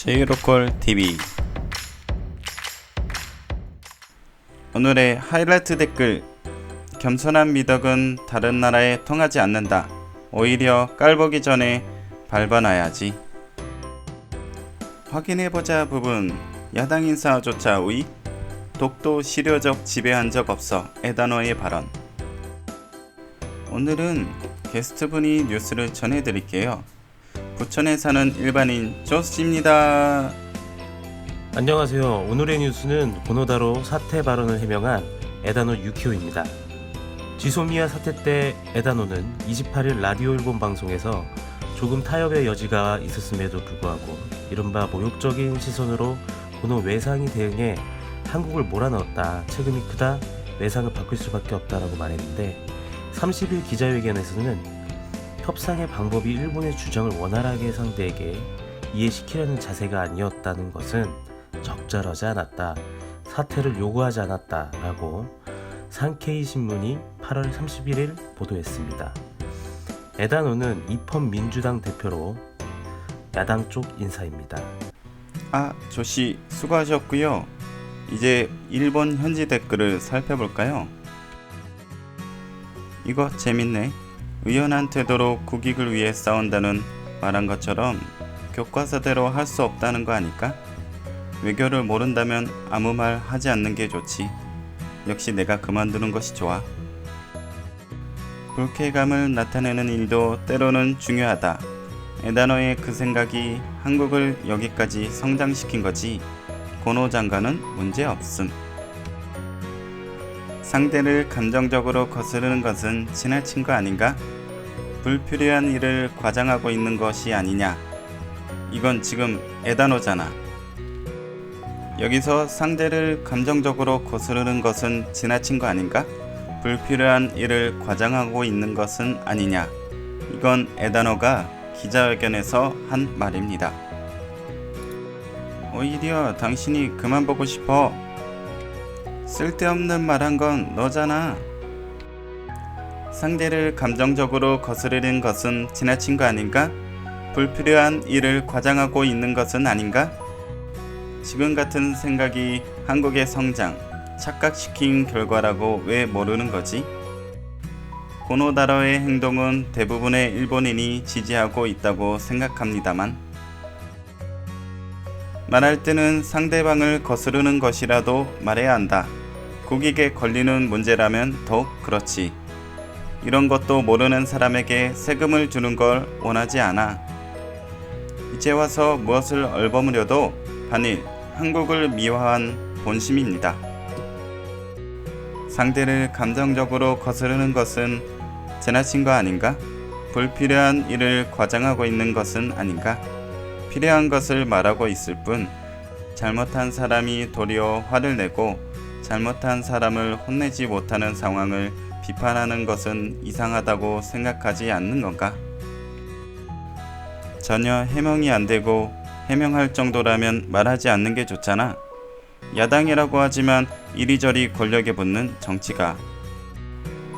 제이로컬 TV. 오늘의 하이라이트 댓글: 겸손한 미덕은 다른 나라에 통하지 않는다. 오히려 깔보기 전에 밟아놔야지. 확인해보자 부분. 야당 인사조차 우위? 독도 실효적 지배한 적 없어. 에다노의 발언. 오늘은 게스트분이 뉴스를 전해드릴게요. 부천에 사는 일반인 조씨입니다. 안녕하세요. 오늘의 뉴스는 고노다로 사퇴 발언을 해명한 에다노 유키오입니다. 지소미아 사태 때 에다노는 28일 라디오 일본 방송에서 조금 타협의 여지가 있었음에도 불구하고 이른바 모욕적인 시선으로 고노 외상이 대응해 한국을 몰아넣었다. 책임이 크다. 외상을 바꿀 수밖에 없다라고 말했는데 30일 기자회견에서는 협상의 방법이 일본의 주장을 원활하게 상대에게 이해시키려는 자세가 아니었다는 것은 적절하지 않았다. 사퇴를 요구하지 않았다. 라고 산케이 신문이 8월 31일 보도했습니다. 에다노는 이펀 민주당 대표로 야당 쪽 인사입니다. 조씨 수고하셨고요. 이제 일본 현지 댓글을 살펴볼까요? 이거 재밌네. 의연한 태도로 국익을 위해 싸운다는 말한 것처럼 교과서대로 할 수 없다는 거 아닐까? 외교를 모른다면 아무 말 하지 않는 게 좋지. 역시 내가 그만두는 것이 좋아. 불쾌감을 나타내는 일도 때로는 중요하다. 에다노의 그 생각이 한국을 여기까지 성장시킨 거지. 고노 장관은 문제 없음. 상대를 감정적으로 거스르는 것은 지나친 거 아닌가? 불필요한 일을 과장하고 있는 것이 아니냐? 이건 지금 에다노잖아. 여기서 상대를 감정적으로 거스르는 것은 지나친 거 아닌가? 불필요한 일을 과장하고 있는 것은 아니냐? 이건 에다노가 기자회견에서 한 말입니다. 오히려 당신이 그만 보고 싶어. 쓸데없는 말 한 건 너잖아. 상대를 감정적으로 거스르는 것은 지나친 거 아닌가? 불필요한 일을 과장하고 있는 것은 아닌가? 지금 같은 생각이 한국의 성장, 착각시킨 결과라고 왜 모르는 거지? 고노다로의 행동은 대부분의 일본인이 지지하고 있다고 생각합니다만, 말할 때는 상대방을 거스르는 것이라도 말해야 한다. 국익에 걸리는 문제라면 더욱 그렇지. 이런 것도 모르는 사람에게 세금을 주는 걸 원하지 않아. 이제 와서 무엇을 얼버무려도 반일 한국을 미화한 본심입니다. 상대를 감정적으로 거스르는 것은 지나친 거 아닌가? 불필요한 일을 과장하고 있는 것은 아닌가? 필요한 것을 말하고 있을 뿐 잘못한 사람이 도리어 화를 내고 잘못한 사람을 혼내지 못하는 상황을 비판하는 것은 이상하다고 생각하지 않는 건가? 전혀 해명이 안 되고 해명할 정도라면 말하지 않는 게 좋잖아. 야당이라고 하지만 이리저리 권력에 붙는 정치가.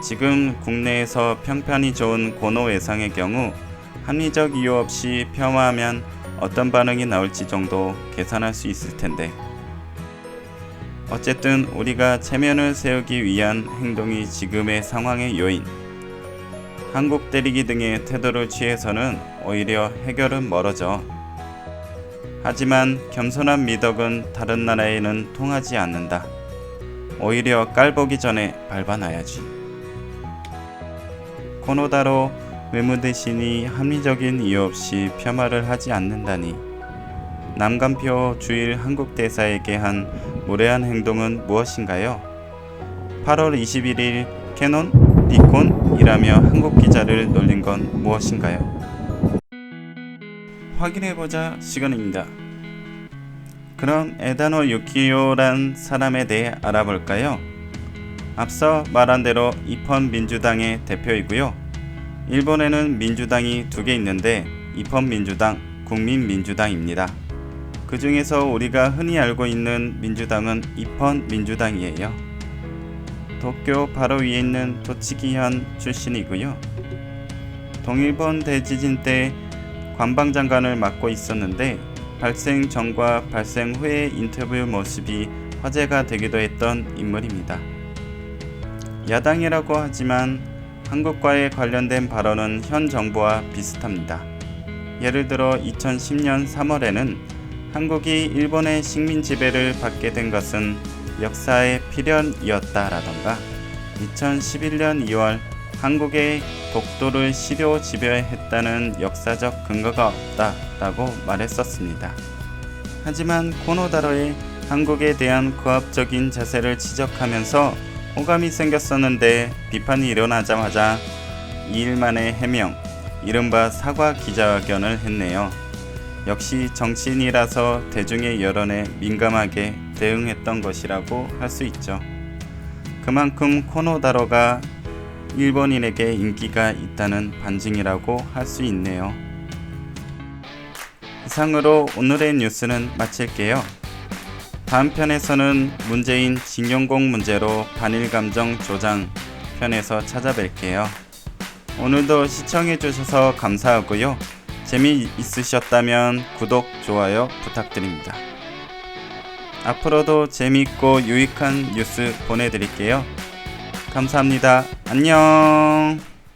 지금 국내에서 평판이 좋은 고노 외상의 경우 합리적 이유 없이 폄하하면 어떤 반응이 나올지 정도 계산할 수 있을 텐데. 어쨌든 우리가 체면을 세우기 위한 행동이 지금의 상황의 요인. 한국 때리기 등의 태도를 취해서는 오히려 해결은 멀어져. 하지만 겸손한 미덕은 다른 나라에는 통하지 않는다. 오히려 깔보기 전에 밟아놔야지. 고노다로 외무 대신이 합리적인 이유 없이 폄하를 하지 않는다니. 남간표 주일 한국 대사에게 한 무례한 행동은 무엇인가요? 8월 21일 캐논, 니콘이라며 한국 기자를 놀린 건 무엇인가요? 확인해보자 시간입니다. 그럼 에다노 유키오란 사람에 대해 알아볼까요? 앞서 말한 대로 이펀 민주당의 대표이고요. 일본에는 민주당이 2개 있는데 이펀 민주당, 국민민주당입니다. 그 중에서 우리가 흔히 알고 있는 민주당은 이펀 민주당이에요. 도쿄 바로 위에 있는 도치기현 출신이고요. 동일본 대지진 때 관방장관을 맡고 있었는데 발생 전과 발생 후의 인터뷰 모습이 화제가 되기도 했던 인물입니다. 야당이라고 하지만 한국과의 관련된 발언은 현 정부와 비슷합니다. 예를 들어 2010년 3월에는 한국이 일본의 식민 지배를 받게 된 것은 역사의 필연이었다라던가 2011년 2월 한국의 독도를 실효 지배했다는 역사적 근거가 없다라고 말했었습니다. 하지만 코노다로의 한국에 대한 고압적인 자세를 지적하면서 호감이 생겼었는데 비판이 일어나자마자 2일 만에 해명, 이른바 사과 기자회견을 했네요. 역시 정치인이라서 대중의 여론에 민감하게 대응했던 것이라고 할 수 있죠. 그만큼 코노다로가 일본인에게 인기가 있다는 반증이라고 할 수 있네요. 이상으로 오늘의 뉴스는 마칠게요. 다음 편에서는 문재인 징용공 문제로 반일 감정 조장 편에서 찾아뵐게요. 오늘도 시청해주셔서 감사하고요. 재미있으셨다면 구독, 좋아요 부탁드립니다. 앞으로도 재미있고 유익한 뉴스 보내드릴게요. 감사합니다. 안녕.